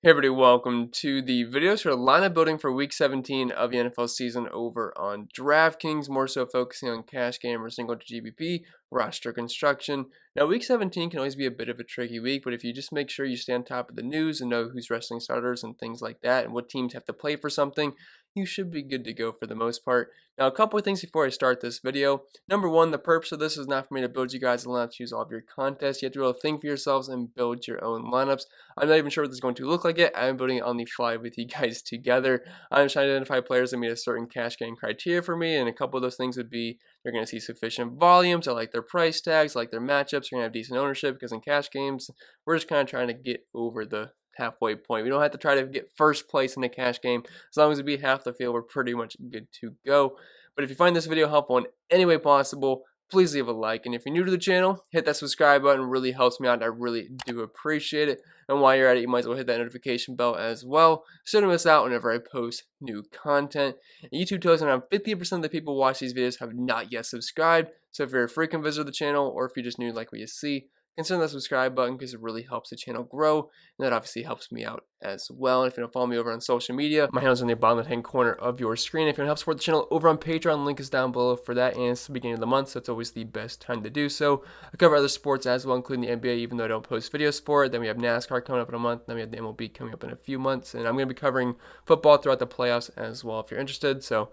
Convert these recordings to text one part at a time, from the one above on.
Hey everybody, welcome to the videos for lineup building for week 17 of the NFL season over on Draftkings, more so focusing on cash game or single to GBP, roster construction. Now week 17 can always be a bit of a tricky week, but if you just make sure you stay on top of the news and know who's wrestling starters and things like that and what teams have to play for something, you should be good to go for the most part. Now a couple of things before I start this video. Number one, the purpose of this is not for me to build you guys a lineup to use all of your contests. You have to be able to think for yourselves and build your own lineups. I'm not even sure what this is going to look like yet. I'm building it on the fly with you guys together. I'm trying to identify players that meet a certain cash game criteria for me, and a couple of those things would be you're going to see sufficient volumes, I like their price tags, I like their matchups, you're going to have decent ownership, because in cash games, we're just kind of trying to get over the halfway point. We don't have to try to get first place in a cash game. As long as we beat half the field, we're pretty much good to go. But if you find this video helpful in any way possible, please leave a like, and if you're new to the channel, hit that subscribe button. It really helps me out, and I really do appreciate it. And while you're at it, you might as well hit that notification bell as well, so you don't miss out whenever I post new content. And YouTube tells me around 50% of the people who watch these videos have not yet subscribed, so if you're a frequent visitor to the channel, or if you're just new like what you see, consider that subscribe button because it really helps the channel grow, and that obviously helps me out as well. And if you don't follow me over on social media, my handle's in the bottom left hand corner of your screen. If you want to help support the channel over on Patreon, link is down below for that, and it's the beginning of the month, so it's always the best time to do so. I cover other sports as well, including the NBA, even though I don't post videos for it. Then we have NASCAR coming up in a month, then we have the MLB coming up in a few months, and I'm going to be covering football throughout the playoffs as well if you're interested. So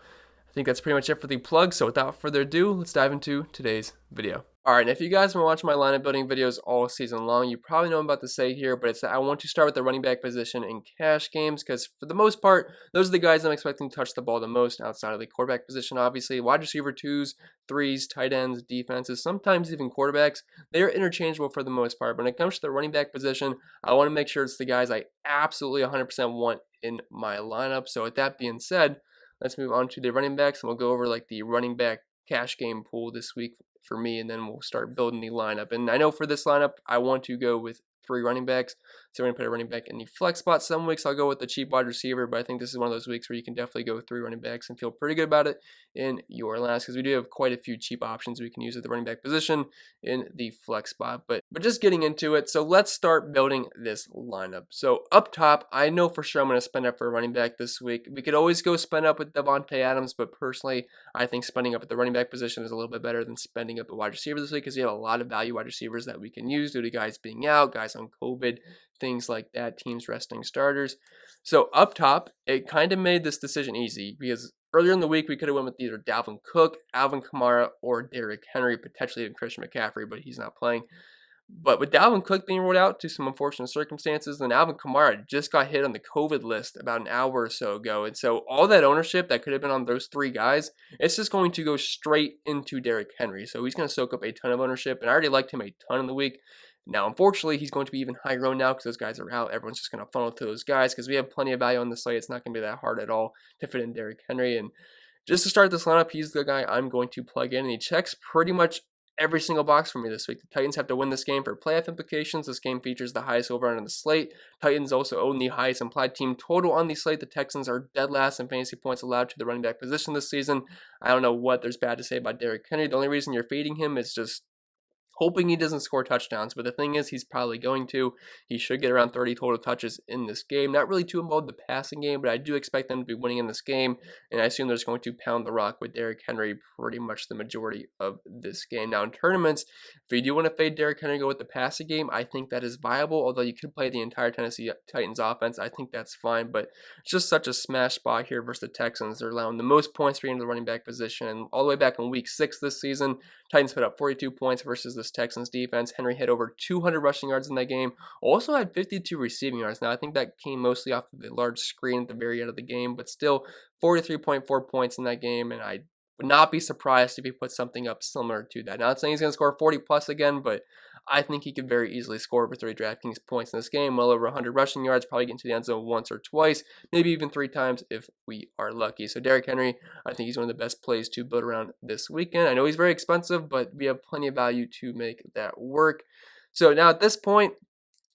I think that's pretty much it for the plug, so without further ado, let's dive into today's video. Alright, and if you guys have been watching my lineup building videos all season long, you probably know what I'm about to say here, but it's that I want to start with the running back position in cash games, because for the most part, those are the guys I'm expecting to touch the ball the most outside of the quarterback position, obviously. Wide receiver 2s, 3s, tight ends, defenses, sometimes even quarterbacks, they're interchangeable for the most part. But when it comes to the running back position, I want to make sure it's the guys I absolutely 100% want in my lineup. So with that being said, let's move on to the running backs, and we'll go over like the running back cash game pool this week for me, and then we'll start building the lineup. And I know for this lineup, I want to go with 3 running backs. So we're going to put a running back in the flex spot. Some weeks I'll go with the cheap wide receiver, but I think this is one of those weeks where you can definitely go with 3 running backs and feel pretty good about it in your lineups, because we do have quite a few cheap options we can use at the running back position in the flex spot. But just getting into it, so let's start building this lineup. So up top, I know for sure I'm going to spend up for a running back this week. We could always go spend up with Davante Adams, but personally, I think spending up at the running back position is a little bit better than spending up at wide receiver this week, because we have a lot of value wide receivers that we can use due to guys being out, guys on COVID, things like that, teams resting starters. So up top, it kind of made this decision easy, because earlier in the week we could have went with either Dalvin Cook, Alvin Kamara, or Derrick Henry, potentially even Christian McCaffrey, but he's not playing. But with Dalvin Cook being ruled out to some unfortunate circumstances, then Alvin Kamara just got hit on the COVID list about an hour or so ago. And so all that ownership that could have been on those 3 guys, it's just going to go straight into Derrick Henry. So he's going to soak up a ton of ownership, and I already liked him a ton in the week. Now, unfortunately, he's going to be even higher owned now because those guys are out. Everyone's just going to funnel to those guys because we have plenty of value on the slate. It's not going to be that hard at all to fit in Derrick Henry. And just to start this lineup, he's the guy I'm going to plug in, and he checks pretty much every single box for me this week. The Titans have to win this game for playoff implications. This game features the highest over on the slate. Titans also own the highest implied team total on the slate. The Texans are dead last in fantasy points allowed to the running back position this season. I don't know what there's bad to say about Derrick Henry. The only reason you're fading him is just hoping he doesn't score touchdowns, but the thing is, he's probably going to. He should get around 30 total touches in this game. Not really too involved in the passing game, but I do expect them to be winning in this game, and I assume they're just going to pound the rock with Derrick Henry pretty much the majority of this game. Now, in tournaments, if you do want to fade Derrick Henry and go with the passing game, I think that is viable, although you could play the entire Tennessee Titans offense. I think that's fine, but it's just such a smash spot here versus the Texans. They're allowing the most points for the running back position, and all the way back in week 6 this season, Titans put up 42 points versus this Texans defense. Henry hit over 200 rushing yards in that game. Also had 52 receiving yards. Now, I think that came mostly off of the large screen at the very end of the game, but still 43.4 points in that game, and I would not be surprised if he put something up similar to that. Not saying he's going to score 40 plus again, but I think he could very easily score over 3 DraftKings points in this game, well over 100 rushing yards, probably get into the end zone once or twice, maybe even 3 times if we are lucky. So Derrick Henry, I think he's one of the best plays to build around this weekend. I know he's very expensive, but we have plenty of value to make that work. So now at this point,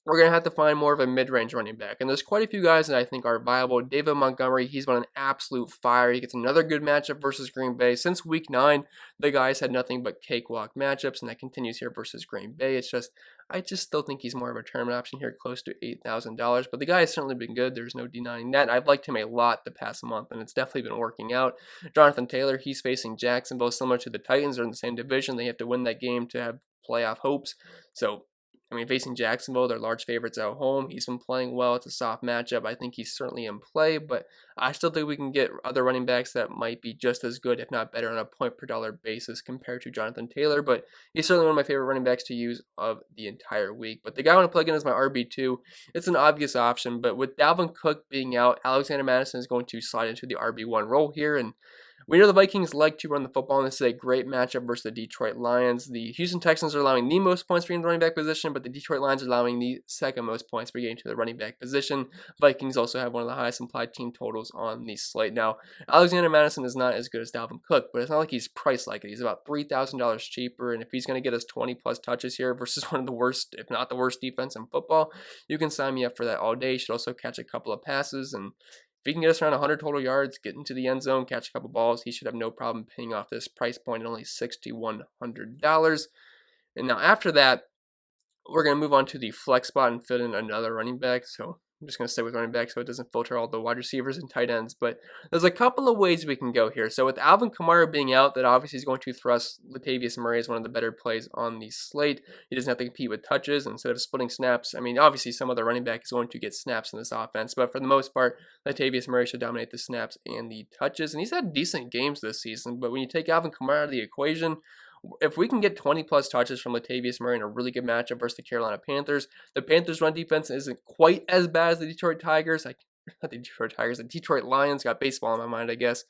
we're going to have to find more of a mid-range running back. And there's quite a few guys that I think are viable. David Montgomery, he's been an absolute fire. He gets another good matchup versus Green Bay. Since week 9, the guys had nothing but cakewalk matchups, and that continues here versus Green Bay. It's just, I just still think he's more of a tournament option here, close to $8,000. But the guy has certainly been good. There's no denying that. I've liked him a lot the past month, and it's definitely been working out. Jonathan Taylor, he's facing Jacksonville, similar to the Titans. They're in the same division. They have to win that game to have playoff hopes. So, I mean, facing Jacksonville, they're large favorites at home. He's been playing well. It's a soft matchup. I think he's certainly in play, but I still think we can get other running backs that might be just as good, if not better, on a point per dollar basis compared to Jonathan Taylor. But he's certainly one of my favorite running backs to use of the entire week. But the guy I want to plug in is my RB2. It's an obvious option, but with Dalvin Cook being out, Alexander Mattison is going to slide into the RB1 role here, and we know the Vikings like to run the football, and this is a great matchup versus the Detroit Lions. The Houston Texans are allowing the most points per game to the running back position, but the Detroit Lions are allowing the second most points per game to the running back position. Vikings also have one of the highest implied team totals on the slate. Now, Alexander Mattison is not as good as Dalvin Cook, but it's not like he's priced like it. He's about $3,000 cheaper, and if he's going to get us 20-plus touches here versus one of the worst, if not the worst defense in football, you can sign me up for that all day. He should also catch a couple of passes, and if he can get us around 100 total yards, get into the end zone, catch a couple balls, he should have no problem paying off this price point at only $6,100. And now after that, we're going to move on to the flex spot and fit in another running back. So I'm just going to stay with running back so it doesn't filter all the wide receivers and tight ends. But there's a couple of ways we can go here. So with Alvin Kamara being out, that obviously is going to thrust Latavius Murray as one of the better plays on the slate. He doesn't have to compete with touches instead of splitting snaps. I mean, obviously some other running back is going to get snaps in this offense, but for the most part, Latavius Murray should dominate the snaps and the touches. And he's had decent games this season, but when you take Alvin Kamara out of the equation, if we can get 20-plus touches from Latavius Murray in a really good matchup versus the Carolina Panthers, the Panthers' run defense isn't quite as bad as the Detroit Tigers. Not the Detroit Tigers, the Detroit Lions, got baseball in my mind, I guess,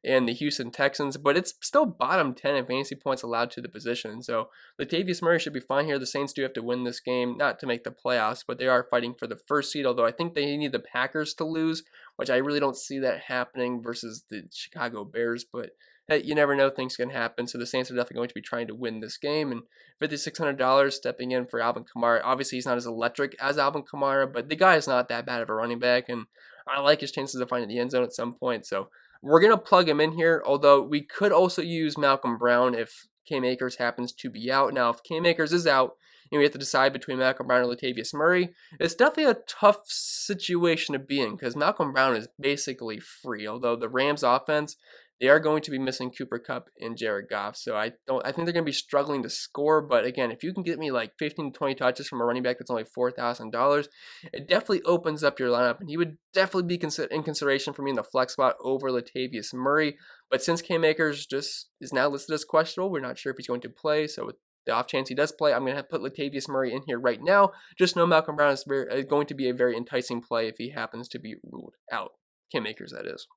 and the Houston Texans, but it's still bottom 10 in fantasy points allowed to the position. So Latavius Murray should be fine here. The Saints do have to win this game, not to make the playoffs, but they are fighting for the first seed, although I think they need the Packers to lose, which I really don't see that happening versus the Chicago Bears, but hey, you never know, things can happen. So the Saints are definitely going to be trying to win this game. And $5,600 stepping in for Alvin Kamara. Obviously, he's not as electric as Alvin Kamara, but the guy is not that bad of a running back. And I like his chances of finding the end zone at some point. So we're going to plug him in here, although we could also use Malcolm Brown if Cam Akers happens to be out. Now, if Cam Akers is out, and we have to decide between Malcolm Brown and Latavius Murray, it's definitely a tough situation to be in because Malcolm Brown is basically free, although the Rams offense, they are going to be missing Cooper Kupp and Jared Goff, so I think they're going to be struggling to score. But again, if you can get me like 15 to 20 touches from a running back that's only $4,000, it definitely opens up your lineup, and he would definitely be in consideration for me in the flex spot over Latavius Murray. But since Cam Akers just is now listed as questionable, we're not sure if he's going to play. So with the off chance he does play, I'm going to put Latavius Murray in here right now. Just know Malcolm Brown is going to be a very enticing play if he happens to be ruled out. Cam Akers, that is.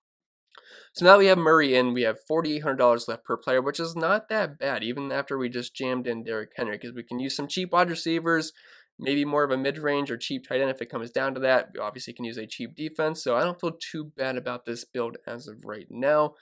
So now we have Murray in, we have $4,800 left per player, which is not that bad, even after we just jammed in Derrick Henry, because we can use some cheap wide receivers, maybe more of a mid-range or cheap tight end if it comes down to that. We obviously can use a cheap defense, so I don't feel too bad about this build as of right now.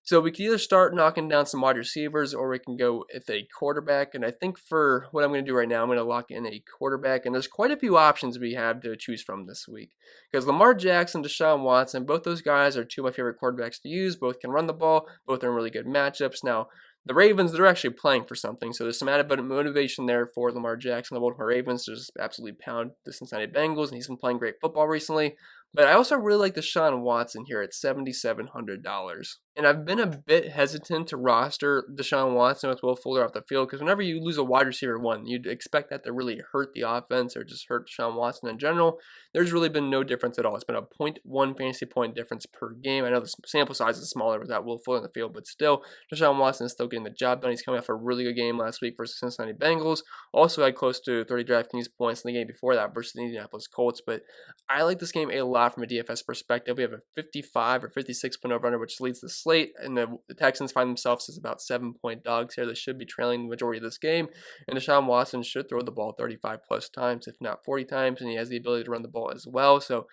So we can either start knocking down some wide receivers, or we can go with a quarterback. And I think for what I'm going to do right now, I'm going to lock in a quarterback. And there's quite a few options we have to choose from this week. Because Lamar Jackson, Deshaun Watson, both those guys are two of my favorite quarterbacks to use. Both can run the ball. Both are in really good matchups. Now, the Ravens, they're actually playing for something. So there's some added motivation there for Lamar Jackson, the Baltimore Ravens, to just absolutely pound the Cincinnati Bengals. And he's been playing great football recently. But I also really like Deshaun Watson here at $7,700. And I've been a bit hesitant to roster Deshaun Watson with Will Fuller off the field because whenever you lose a wide receiver one, you'd expect that to really hurt the offense or just hurt Deshaun Watson in general. There's really been no difference at all. It's been a 0.1 fantasy point difference per game. I know the sample size is smaller without Will Fuller in the field, but still, Deshaun Watson is still getting the job done. He's coming off a really good game last week versus Cincinnati Bengals. Also had close to 30 DraftKings points in the game before that versus the Indianapolis Colts. But I like this game a lot from a DFS perspective. We have a 55 or 56 point over-under, which leads the slate, and the Texans find themselves as about 7-point dogs here. They should be trailing the majority of this game, and Deshaun Watson should throw the ball 35-plus times, if not 40 times, and he has the ability to run the ball as well. So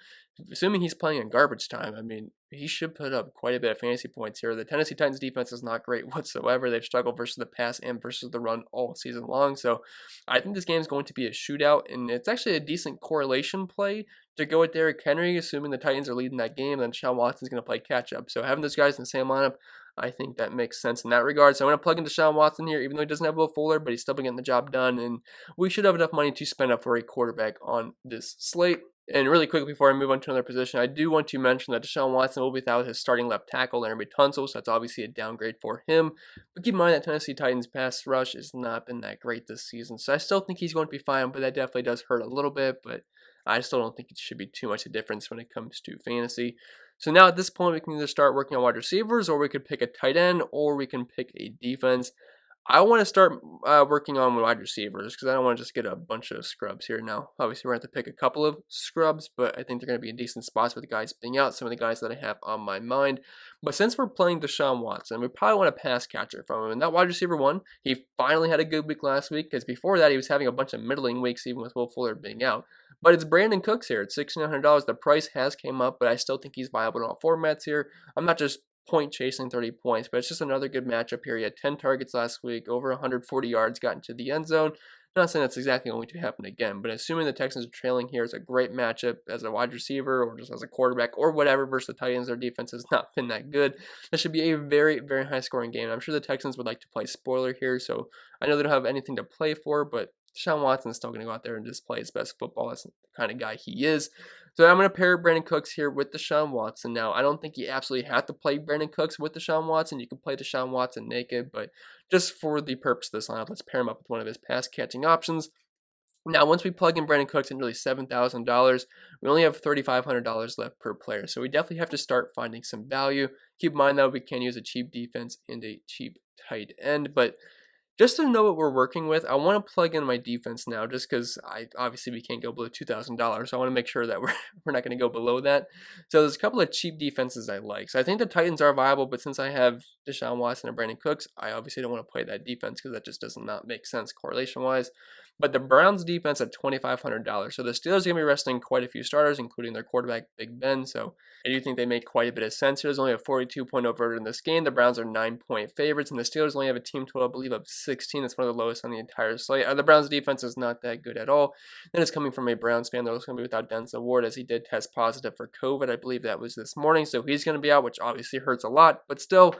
assuming he's playing in garbage time, I mean, he should put up quite a bit of fantasy points here. The Tennessee Titans defense is not great whatsoever. They've struggled versus the pass and versus the run all season long. So I think this game is going to be a shootout, and it's actually a decent correlation play to go with Derrick Henry, assuming the Titans are leading that game, and Deshaun Watson's going to play catch-up. So having those guys in the same lineup, I think that makes sense in that regard. So I'm going to plug in Deshaun Watson here, even though he doesn't have Will Fuller, but he's still been getting the job done. And we should have enough money to spend up for a quarterback on this slate. And really quick before I move on to another position, I do want to mention that Deshaun Watson will be without his starting left tackle, Larry Tunsil, so that's obviously a downgrade for him. But keep in mind that Tennessee Titans pass rush has not been that great this season, so I still think he's going to be fine, but that definitely does hurt a little bit, but I still don't think it should be too much of a difference when it comes to fantasy. So now at this point, we can either start working on wide receivers, or we could pick a tight end, or we can pick a defense. I want to start working on wide receivers because I don't want to just get a bunch of scrubs here now. Obviously, we're going to have to pick a couple of scrubs, but I think they're going to be in decent spots with the guys being out, some of the guys that I have on my mind. But since we're playing Deshaun Watson, we probably want a pass catcher from him. And that wide receiver one, he finally had a good week last week because before that, he was having a bunch of middling weeks, even with Will Fuller being out. But it's Brandon Cooks here at $1,600. The price has came up, but I still think he's viable in all formats here. I'm not just point chasing 30 points, but it's just another good matchup here. He had 10 targets last week, over 140 yards, got into the end zone. Not saying that's exactly going to happen again, but assuming the Texans are trailing here, is a great matchup as a wide receiver or just as a quarterback or whatever versus the Titans. Their defense has not been that good. This should be a very, very high scoring game. I'm sure the Texans would like to play spoiler here, so I know they don't have anything to play for, but Deshaun Watson is still going to go out there and just play his best football. That's the kind of guy he is. So I'm going to pair Brandon Cooks here with Deshaun Watson. Now, I don't think you absolutely have to play Brandon Cooks with Deshaun Watson. You can play Deshaun Watson naked, but just for the purpose of this lineup, let's pair him up with one of his pass-catching options. Now, once we plug in Brandon Cooks at nearly $7,000, we only have $3,500 left per player. So we definitely have to start finding some value. Keep in mind, though, we can use a cheap defense and a cheap tight end, but just to know what we're working with, I want to plug in my defense now just because obviously we can't go below $2,000, so I want to make sure that we're not going to go below that. So there's a couple of cheap defenses I like. So I think the Titans are viable, but since I have Deshaun Watson and Brandon Cooks, I obviously don't want to play that defense because that just does not make sense correlation-wise. But the Browns defense at $2,500. So the Steelers are going to be resting quite a few starters, including their quarterback, Big Ben. So I do think they make quite a bit of sense. There's only a 42-point over in this game. The Browns are 9-point favorites, and the Steelers only have a team total, I believe, of 16. That's one of the lowest on the entire slate. The Browns defense is not that good at all. And it's coming from a Browns fan. They're also going to be without Denzel Ward, as he did test positive for COVID. I believe that was this morning. So he's going to be out, which obviously hurts a lot. But still,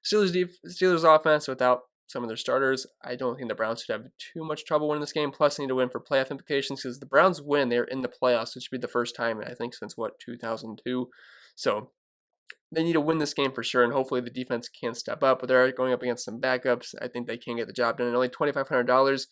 Steelers offense without some of their starters, I don't think the Browns should have too much trouble winning this game. Plus, they need to win for playoff implications because the Browns win, they're in the playoffs, which should be the first time, I think, since, 2002. So they need to win this game for sure, and hopefully the defense can step up. But they're going up against some backups. I think they can get the job done. And only $2,500,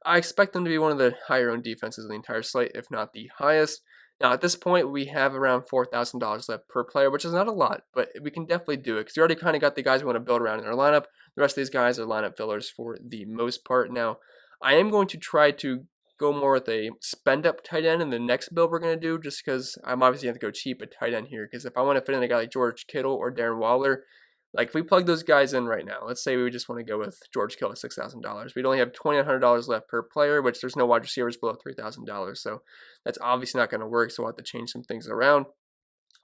I expect them to be one of the higher-owned defenses in the entire slate, if not the highest. Now, at this point, we have around $4,000 left per player, which is not a lot, but we can definitely do it because we already kind of got the guys we want to build around in our lineup. The rest of these guys are lineup fillers for the most part. Now, I am going to try to go more with a spend-up tight end in the next build we're going to do just because I'm obviously going to go cheap at tight end here because if I want to fit in a guy like George Kittle or Darren Waller, like if we plug those guys in right now, let's say we just want to go with George Kittle at $6,000. We'd only have $2,100 left per player, which there's no wide receivers below $3,000. So that's obviously not going to work. So we'll have to change some things around.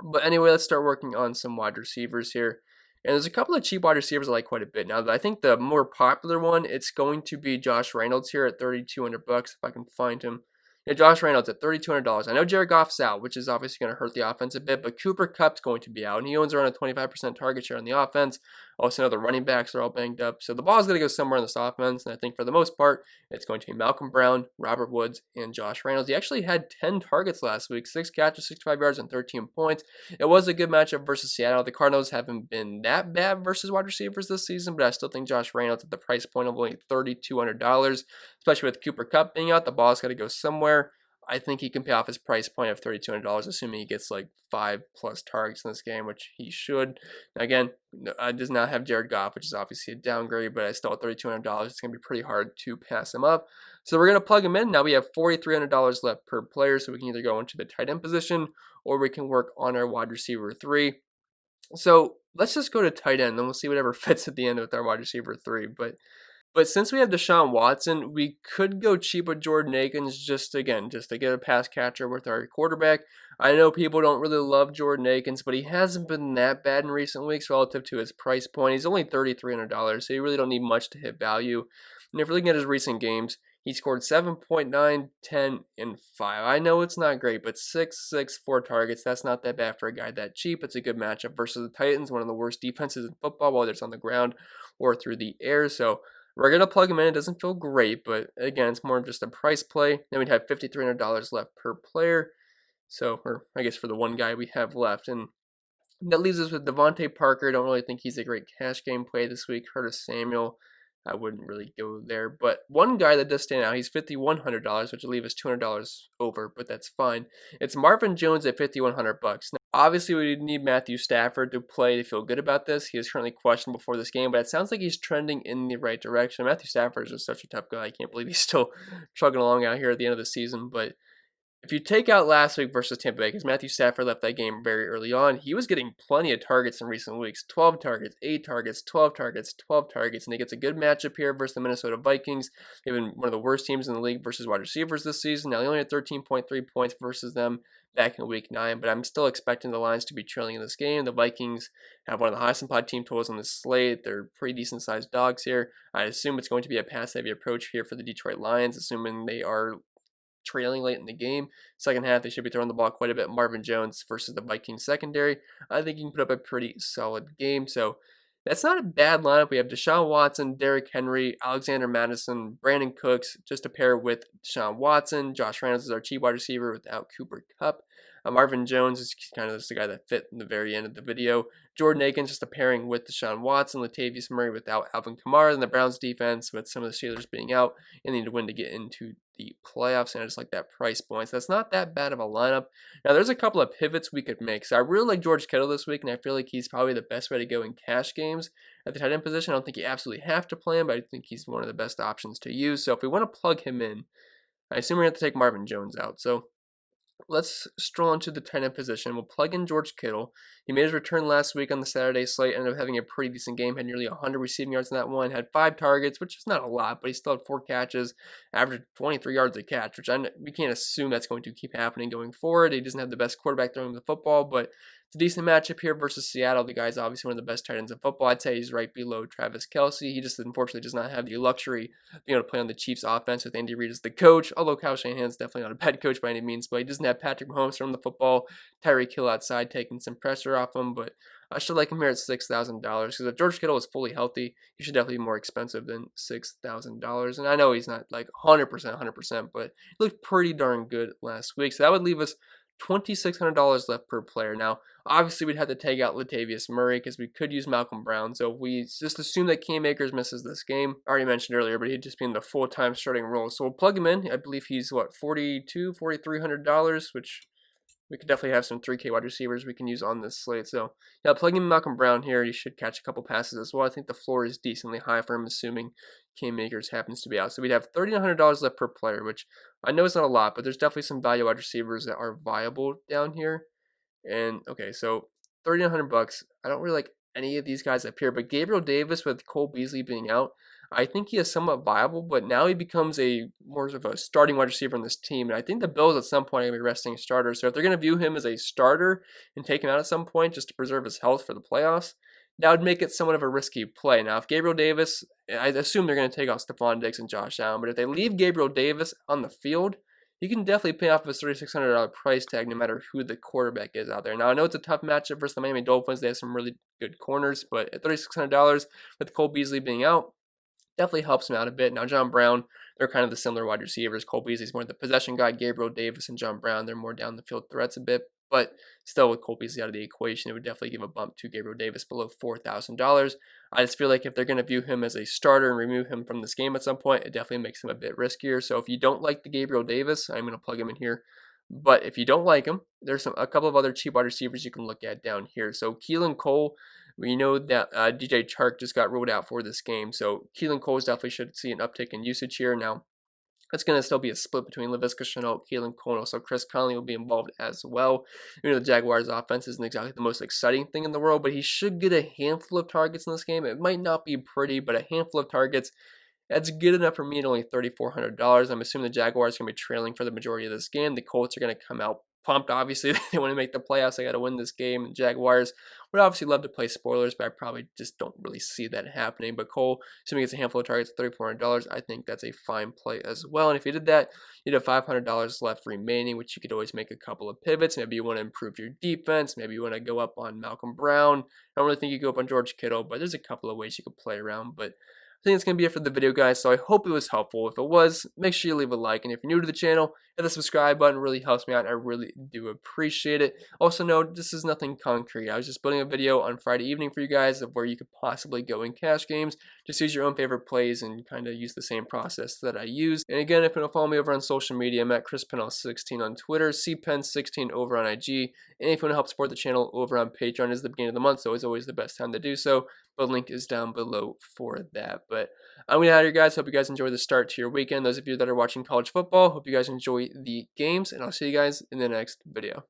But anyway, let's start working on some wide receivers here. And there's a couple of cheap wide receivers I like quite a bit. Now, I think the more popular one, it's going to be Josh Reynolds here at $3,200 if I can find him. Yeah, Josh Reynolds at $3,200. I know Jared Goff's out, which is obviously going to hurt the offense a bit, but Cooper Kupp's going to be out, and he owns around a 25% target share on the offense. Also, know the running backs are all banged up, so the ball's going to go somewhere in this offense, and I think for the most part, it's going to be Malcolm Brown, Robert Woods, and Josh Reynolds. He actually had 10 targets last week, 6 catches, 65 yards, and 13 points. It was a good matchup versus Seattle. The Cardinals haven't been that bad versus wide receivers this season, but I still think Josh Reynolds at the price point of only $3,200, especially with Cooper Kupp being out, the ball's got to go somewhere. I think he can pay off his price point of $3,200, assuming he gets like 5+ targets in this game, which he should. Now, again, I does not have Jared Goff, which is obviously a downgrade, but I still at $3,200, it's going to be pretty hard to pass him up. So we're going to plug him in. Now we have $4,300 left per player, so we can either go into the tight end position or we can work on our wide receiver 3. So let's just go to tight end, then we'll see whatever fits at the end with our wide receiver 3. But since we have Deshaun Watson, we could go cheap with Jordan Akins just to get a pass catcher with our quarterback. I know people don't really love Jordan Akins, but he hasn't been that bad in recent weeks relative to his price point. He's only $3,300, so you really don't need much to hit value. And if you're looking at his recent games, He scored 7.9, 10, and 5. I know it's not great, but 6, 4 targets, that's not that bad for a guy that cheap. It's a good matchup versus the Titans, one of the worst defenses in football, whether it's on the ground or through the air. So we're going to plug him in. It doesn't feel great, but again, it's more of just a price play. Then we'd have $5,300 left per player. So, or I guess for the one guy we have left. And that leaves us with Devontae Parker. I don't really think he's a great cash game play this week. Curtis Samuel, I wouldn't really go there. But one guy that does stand out, he's $5,100, which will leave us $200 over, but that's fine. It's Marvin Jones at $5,100. Now, obviously, we need Matthew Stafford to play to feel good about this. He is currently questioned before this game, but it sounds like he's trending in the right direction. Matthew Stafford is just such a tough guy. I can't believe he's still chugging along out here at the end of the season, but if you take out last week versus Tampa Bay, because Matthew Stafford left that game very early on, he was getting plenty of targets in recent weeks. 12 targets, 8 targets, 12 targets, 12 targets, and he gets a good matchup here versus the Minnesota Vikings. They've been one of the worst teams in the league versus wide receivers this season. Now, they only had 13.3 points versus them back in week 9, but I'm still expecting the Lions to be trailing in this game. The Vikings have one of the highest implied team totals on the slate. They're pretty decent-sized dogs here. I assume it's going to be a pass-heavy approach here for the Detroit Lions, assuming they are trailing late in the game. Second half, they should be throwing the ball quite a bit. Marvin Jones versus the Vikings secondary. I think he can put up a pretty solid game. So that's not a bad lineup. We have Deshaun Watson, Derrick Henry, Alexander Madison, Brandon Cooks, just to pair with Deshaun Watson. Josh Reynolds is our cheap wide receiver without Cooper Kupp. Marvin Jones is kind of just the guy that fit in the very end of the video. Jordan Akins just a pairing with Deshaun Watson, Latavius Murray without Alvin Kamara, and the Browns defense with some of the Steelers being out and need to win to get into the playoffs, and I just like that price point. So that's not that bad of a lineup. Now, there's a couple of pivots we could make. So I really like George Kittle this week, and I feel like he's probably the best way to go in cash games at the tight end position. I don't think you absolutely have to play him, but I think he's one of the best options to use. So if we want to plug him in, I assume we're going to have to take Marvin Jones out. So let's stroll into the tight end position. We'll plug in George Kittle. He made his return last week on the Saturday slate, ended up having a pretty decent game, had nearly 100 receiving yards in that one, had 5 targets, which is not a lot, but he still had 4 catches, averaged 23 yards a catch, which we can't assume that's going to keep happening going forward. He doesn't have the best quarterback throwing the football, but it's a decent matchup here versus Seattle. The guy's obviously one of the best tight ends in football. I'd say he's right below Travis Kelce. He just unfortunately does not have the luxury of being able to play on the Chiefs offense with Andy Reid as the coach, although Kyle Shanahan's definitely not a bad coach by any means, but he doesn't have Patrick Mahomes throwing the football, Tyreek Hill outside taking some pressure off him, but I should like him here at $6,000 because if George Kittle is fully healthy, he should definitely be more expensive than $6,000. And I know he's not like 100%, but he looked pretty darn good last week. So that would leave us $2,600 left per player. Now, obviously, we'd have to take out Latavius Murray because we could use Malcolm Brown. So if we just assume that Cam Akers misses this game, I already mentioned earlier, but he'd just be in the full-time starting role. So we'll plug him in. I believe he's, what, $4,300, which we could definitely have some 3K wide receivers we can use on this slate. So, yeah, plugging in Malcolm Brown here, he should catch a couple passes as well. I think the floor is decently high for him, assuming Cam Akers happens to be out. So we'd have $3,900 left per player, which I know is not a lot, but there's definitely some value wide receivers that are viable down here. And, okay, so $3,900. I don't really like any of these guys up here, but Gabriel Davis with Cole Beasley being out, I think he is somewhat viable, but now he becomes a more of a starting wide receiver on this team. And I think the Bills at some point are going to be resting starters. So if they're going to view him as a starter and take him out at some point just to preserve his health for the playoffs, that would make it somewhat of a risky play. Now, if Gabriel Davis, I assume they're going to take off Stephon Diggs and Josh Allen, but if they leave Gabriel Davis on the field, he can definitely pay off his $3,600 price tag no matter who the quarterback is out there. Now, I know it's a tough matchup versus the Miami Dolphins. They have some really good corners, but at $3,600 with Cole Beasley being out, definitely helps him out a bit. Now, John Brown, they're kind of the similar wide receivers. Cole Beasley's more the possession guy. Gabriel Davis and John Brown, they're more down the field threats a bit. But still, with Cole Beasley out of the equation, it would definitely give a bump to Gabriel Davis below $4,000. I just feel like if they're going to view him as a starter and remove him from this game at some point, it definitely makes him a bit riskier. So if you don't like the Gabriel Davis, I'm going to plug him in here. But if you don't like him, there's a couple of other cheap wide receivers you can look at down here. So Keelan Cole, we know that DJ Chark just got ruled out for this game. So Keelan Cole definitely should see an uptick in usage here. Now, it's going to still be a split between Laviska Shenault, Keelan Cole, and also Chris Conley will be involved as well. You know, the Jaguars' offense isn't exactly the most exciting thing in the world, but he should get a handful of targets in this game. It might not be pretty, but a handful of targets, that's good enough for me at only $3,400. I'm assuming the Jaguars are going to be trailing for the majority of this game. The Colts are going to come out pumped. Obviously, they want to make the playoffs. They got to win this game. The Jaguars would obviously love to play spoilers, but I probably just don't really see that happening. But Cole, assuming it's a handful of targets, $3,400, I think that's a fine play as well. And if you did that, you'd have $500 left remaining, which you could always make a couple of pivots. Maybe you want to improve your defense. Maybe you want to go up on Malcolm Brown. I don't really think you go up on George Kittle, but there's a couple of ways you could play around. But I think it's going to be it for the video, guys, so I hope it was helpful. If it was, make sure you leave a like, and if you're new to the channel, hit the subscribe button. It really helps me out, and I really do appreciate it. Also, note, this is nothing concrete. I was just building a video on Friday evening for you guys of where you could possibly go in cash games. Just use your own favorite plays and kind of use the same process that I used. And again, if you want to follow me over on social media, I'm at Pennell16 on Twitter, cpenn16 over on IG, and if you want to help support the channel over on Patreon, it's the beginning of the month, so it's always the best time to do so. The link is down below for that. But I'm going to out here, guys. Hope you guys enjoy the start to your weekend. Those of you that are watching college football, hope you guys enjoy the games, and I'll see you guys in the next video.